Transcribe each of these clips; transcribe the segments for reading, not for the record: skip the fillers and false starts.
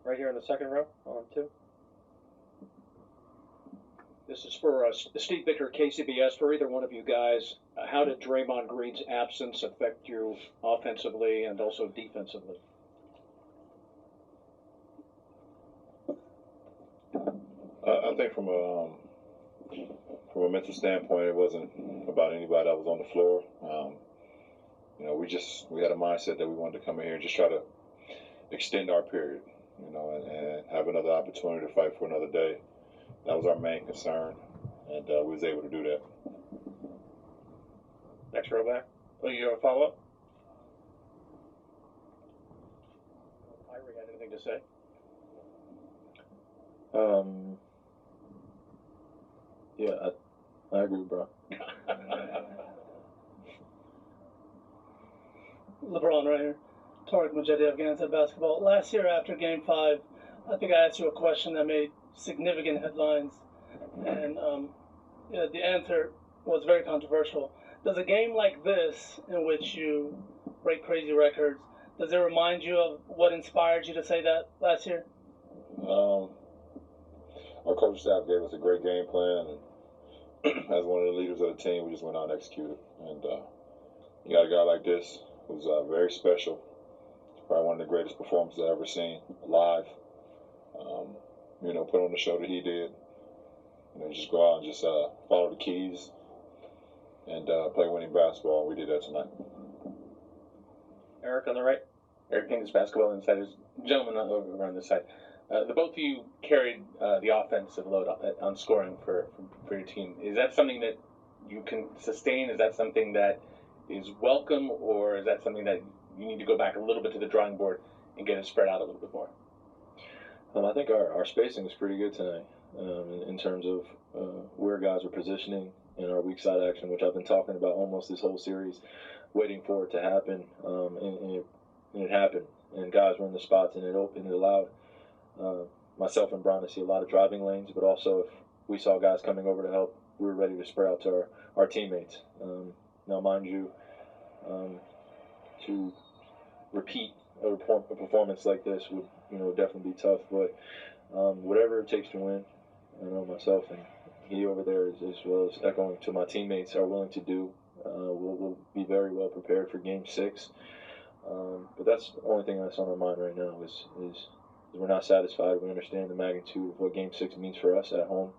Right here in the second row, on two. This is for Steve Bicker, KCBS. For either one of you guys, how did Draymond Green's absence affect you offensively and also defensively? I think from a mental standpoint, it wasn't about anybody that was on the floor. We had a mindset that we wanted to come in here and just try to extend our period, and have another opportunity to fight for another day. That was our main concern, and we was able to do that. Next row back. Oh, you have a follow-up? Kyrie had anything to say? Yeah, I agree, bro. LeBron right here. Tarek Majedi, Afghanistan basketball. Last year after Game 5, I think I asked you a question that made significant headlines, and the answer was very controversial. Does a game like this, in which you break crazy records, does it remind you of what inspired you to say that last year? Our coaching staff gave us a great game plan, and as one of the leaders of the team, we just went out and executed. And you got a guy like this who's very special. It's probably one of the greatest performances I've ever seen live. Put on the show that he did. Just go out and just follow the keys and play winning basketball. We did that tonight. Eric on the right. Eric Pincus, Basketball Insiders. Gentlemen over on this side. The both of you carried the offensive load on scoring for your team. Is that something that you can sustain? Is that something that is welcome, or is that something that you need to go back a little bit to the drawing board and get it spread out a little bit more? I think our spacing is pretty good tonight in terms of where guys are positioning in our weak side action, which I've been talking about almost this whole series, waiting for it to happen, and it happened. And guys were in the spots, and it allowed myself and Bron to see a lot of driving lanes, but also if we saw guys coming over to help, we were ready to spread out to our teammates. Now, mind you, to repeat a performance like this would definitely be tough, but whatever it takes to win, I know myself and he over there, as well as echoing to my teammates, are willing to do. We'll be very well prepared for Game 6, but that's the only thing that's on our mind right now is we're not satisfied. We understand the magnitude of what Game 6 means for us at home,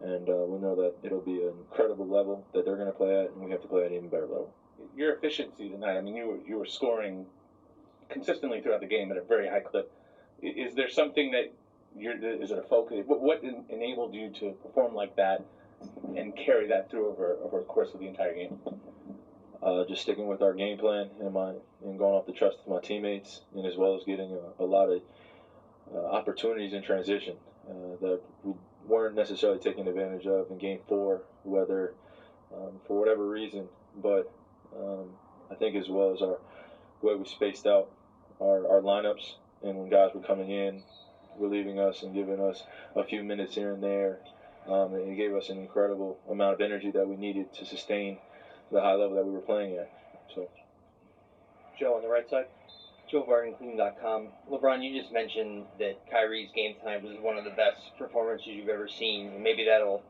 and we know that it'll be an incredible level that they're going to play at, and we have to play at an even better level. Your efficiency tonight, I mean, you were scoring consistently throughout the game at a very high clip. Is there something that is it a focus? What enabled you to perform like that and carry that through over the course of the entire game? Just sticking with our game plan and going off the trust of my teammates, and as well as getting a lot of opportunities in transition that we weren't necessarily taking advantage of in Game 4, whether for whatever reason. But I think as well as our way we spaced out our lineups, and when guys were coming in, relieving us and giving us a few minutes here and there, and it gave us an incredible amount of energy that we needed to sustain the high level that we were playing at. So, Joe on the right side. Joe Varden, LeBron, you just mentioned that Kyrie's game tonight was one of the best performances you've ever seen. And maybe that'll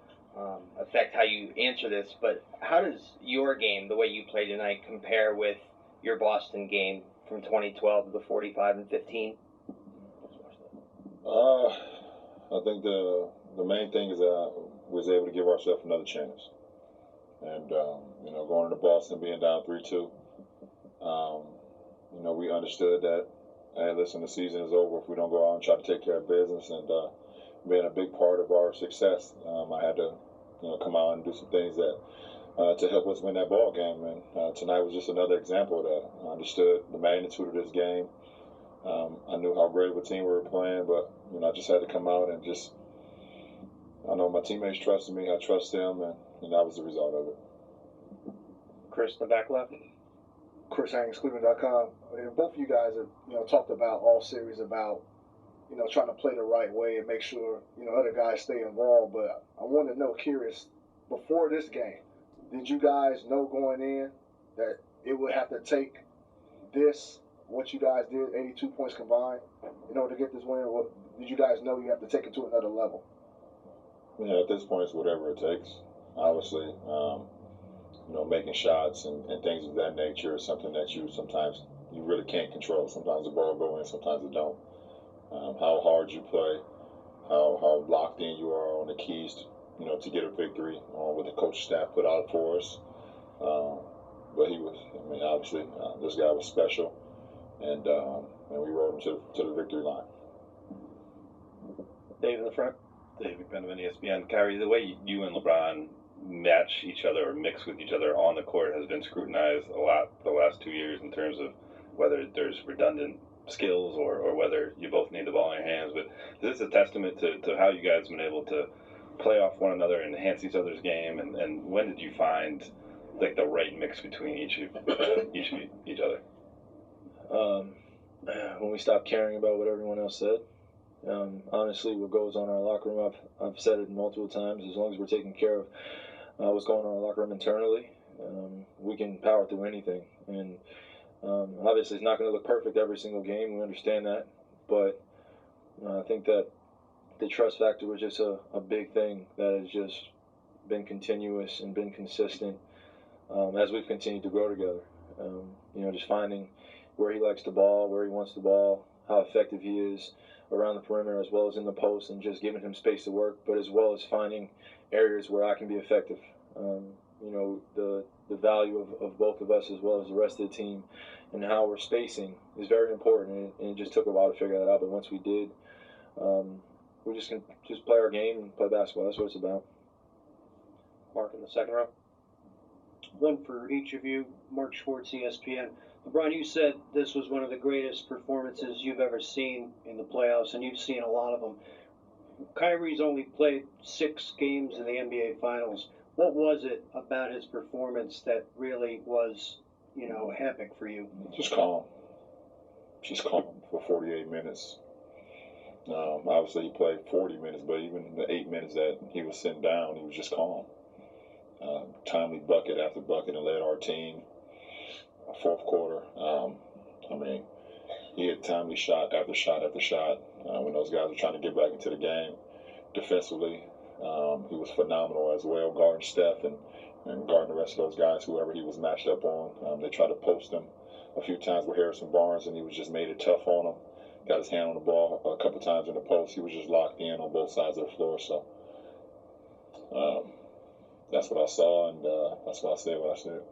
affect how you answer this, but how does your game, the way you play tonight, compare with your Boston game from 2012 to the 45 and 15? I think the main thing is that we was able to give ourselves another chance. And, going into Boston, being down 3-2, we understood that, hey, listen, the season is over if we don't go out and try to take care of business. And being a big part of our success, I had to, come out and do some things that to help us win that ball game. And tonight was just another example of that. I understood the magnitude of this game. I knew how great of a team we were playing, but, I just had to come out and just, I know my teammates trusted me, I trust them, and that was the result of it. Chris in the back left. Chris Haynes, Cleveland.com. Both of you guys have, talked about all series about, trying to play the right way and make sure, other guys stay involved. But I want to know, curious, before this game, did you guys know going in that it would have to take this what you guys did, 82 points combined, in order to get this win? Or did you guys know you have to take it to another level? Yeah, at this point, it's whatever it takes. Obviously, making shots and things of that nature is something that sometimes you really can't control. Sometimes the ball go in, sometimes it don't. How hard you play, how locked in you are on the keys, to get a victory, what the coach staff put out for us. But obviously, this guy was special, and we rode him to the victory line. Dave in the front. David Benjamin, ESPN. Kyrie, the way you and LeBron match each other or mix with each other on the court has been scrutinized a lot the last 2 years in terms of whether there's redundant skills or whether you both need the ball in your hands. But is this a testament to how you guys have been able to play off one another and enhance each other's game? And when did you find like the right mix between each other? When we stopped caring about what everyone else said. Honestly, what goes on in our locker room, I've said it multiple times, as long as we're taking care of what's going on in our locker room internally, we can power through anything. And obviously it's not going to look perfect every single game, we understand that, but I think that the trust factor was just a big thing that has just been continuous and been consistent as we've continued to grow together. Just finding where he likes the ball, where he wants the ball, how effective he is around the perimeter as well as in the post, and just giving him space to work, but as well as finding areas where I can be effective. The value of both of us as well as the rest of the team and how we're spacing is very important, and it just took a while to figure that out, but once we did, we're just going to play our game and play basketball. That's what it's about. Mark in the second row. One for each of you. Mark Schwartz, ESPN. LeBron, you said this was one of the greatest performances you've ever seen in the playoffs, and you've seen a lot of them. Kyrie's only played 6 games in the NBA Finals. What was it about his performance that really was, epic for you? Just calm. Just calm for 48 minutes. Obviously, he played 40 minutes, but even the 8 minutes that he was sitting down, he was just calm. Timely bucket after bucket and led our team. Fourth quarter, he had timely shot after shot after shot when those guys were trying to get back into the game. Defensively, he was phenomenal as well, guarding Steph and guarding the rest of those guys, whoever he was matched up on. They tried to post him a few times with Harrison Barnes, and he was just made it tough on him. Got his hand on the ball a couple times in the post. He was just locked in on both sides of the floor. So that's what I saw, and that's why I said what I said.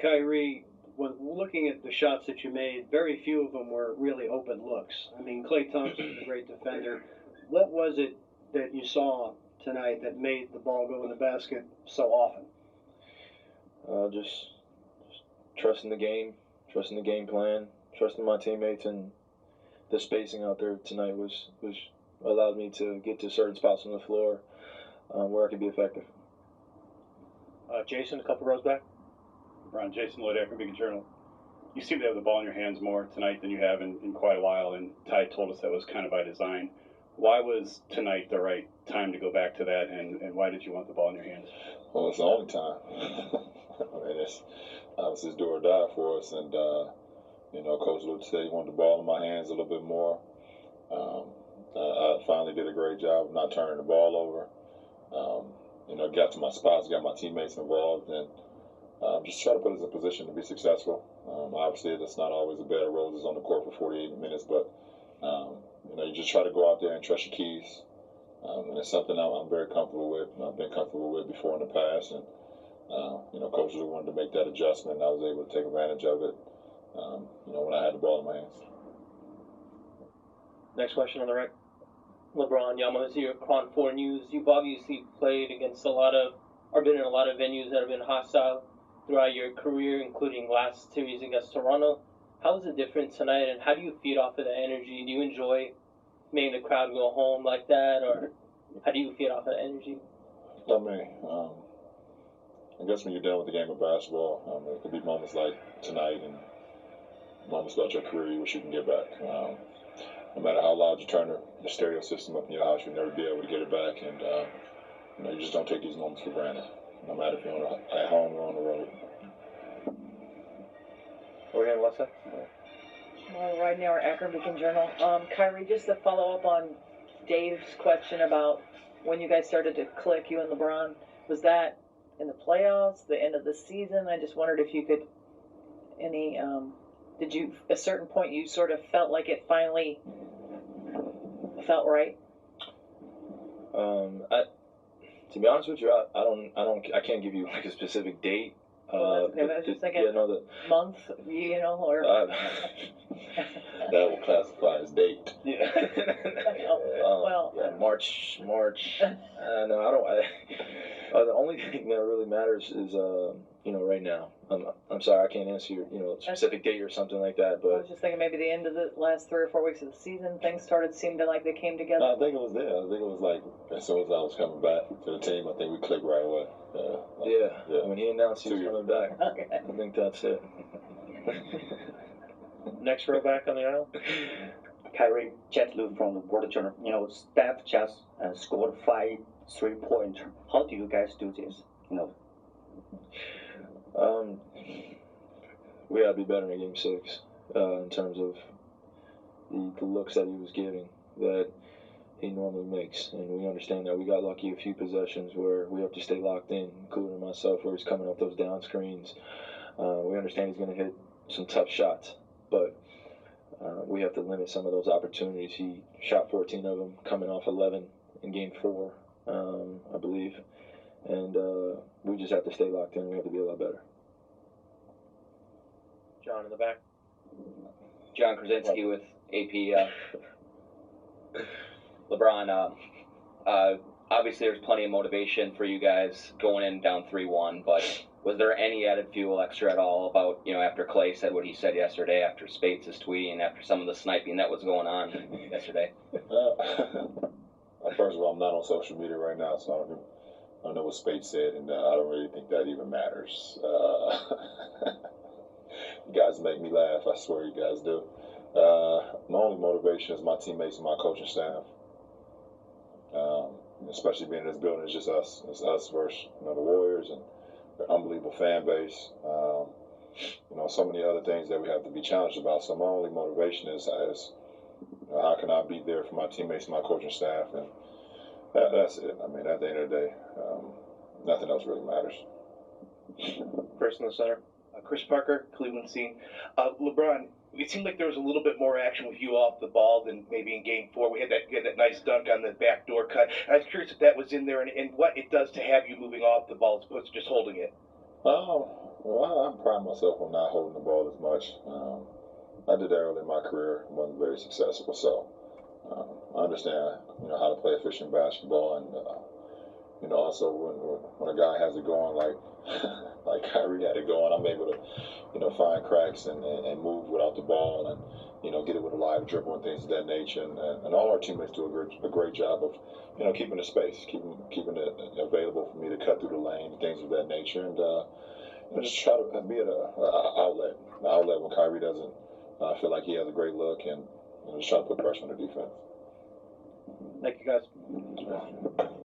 Kyrie, when looking at the shots that you made, very few of them were really open looks. Klay Thompson's a great defender. What was it that you saw tonight that made the ball go in the basket so often? Just trusting the game, trusting the game plan, trusting my teammates, and the spacing out there tonight was allowed me to get to certain spots on the floor where I could be effective. Jason, a couple rows back. Ron, Jason Lloyd, Akron Beacon Journal. You seem to have the ball in your hands more tonight than you have in quite a while, and Ty told us that was kind of by design. Why was tonight the right time to go back to that, and why did you want the ball in your hands? Well, it's the only time. It's obviously it's do or die for us, and Coach Luke said he wanted the ball in my hands a little bit more. I finally did a great job of not turning the ball over. Got to my spots, got my teammates involved, and just try to put us in a position to be successful. Obviously, that's not always a bed of roses on the court for 48 minutes, but you just try to go out there and trust your keys. And it's something I'm very comfortable with. I've been comfortable with before in the past, and Coach Luke wanted to make that adjustment, and I was able to take advantage of it. When I had the ball in my hands. Next question on the right. LeBron, Yama's here, Cron 4 News. You've obviously played against been in a lot of venues that have been hostile throughout your career, including last series against Toronto. How was it different tonight, and how do you feed off of that energy? Do you enjoy making the crowd go home like that, or how do you feed off of that energy? I guess when you're done with the game of basketball, it could be moments like tonight and moments about your career you wish you can get back. No matter how loud you turn the stereo system up in your house, you'll never be able to get it back, and you just don't take these moments for granted, no matter if you're at home or on the road. Over here on the left side. Right now, our Akron Beacon Journal. Kyrie, just to follow up on Dave's question about when you guys started to click, you and LeBron, was that in the playoffs, the end of the season? I just wondered if you could, did you, a certain point you sort of felt like it finally felt right? To be honest with you, I can't give you like a specific date. I was just thinking month, or. That will classify as date. Yeah. March. No, I don't. The only thing that really matters is, right now. I'm sorry, I can't answer your, specific date or something like that. But I was just thinking maybe the end of the last 3 or 4 weeks of the season, things seemed to like they came together. I think it was there. I think it was like as soon as I was coming back to the team, I think we clicked right away. Yeah. When he announced he was coming back, Okay. I think that's it. Next row back on the aisle. Kyrie, Jet Lu from the World Journal. Steph just scored 5 3-pointer. How do you guys do this? We gotta be better in Game 6 in terms of the looks that he was giving that he normally makes, and we understand that we got lucky a few possessions where we have to stay locked in, including myself, where he's coming up those down screens. We understand he's going to hit some tough shots, but we have to limit some of those opportunities. He shot 14 of them, coming off 11 in Game 4, I believe, and we just have to stay locked in. We have to be a lot better. John in the back. John Krasinski with AP. LeBron, obviously there's plenty of motivation for you guys going in down 3-1, but was there any added fuel extra at all about, after Clay said what he said yesterday, after Spates is tweeting, after some of the sniping that was going on yesterday? First of all, I'm not on social media right now, so I don't know what Spates said, and I don't really think that even matters. You guys make me laugh, I swear you guys do. My only motivation is my teammates and my coaching staff. Especially being in this building, it's just us. It's us versus the Warriors and the unbelievable fan base. So many other things that we have to be challenged about. So my only motivation is how can I be there for my teammates and my coaching staff, and that's it. I mean, at the end of the day, nothing else really matters. First in the center. Chris Parker, Cleveland Scene. LeBron, it seemed like there was a little bit more action with you off the ball than maybe in Game 4. We had that nice dunk on the backdoor cut. I was curious if that was in there and what it does to have you moving off the ball as opposed to just holding it. Well, I pride myself on not holding the ball as much. I did that early in my career. Wasn't very successful, so I understand how to play efficient basketball, and also when a guy has it going like Kyrie had it going, I'm able to find cracks and move without the ball, and get it with a live dribble and things of that nature, and all our teammates do a great job of keeping the space, keeping it available for me to cut through the lane, things of that nature, and just try to be an outlet when Kyrie doesn't feel like he has a great look, and just try to put pressure on the defense. Thank you, guys.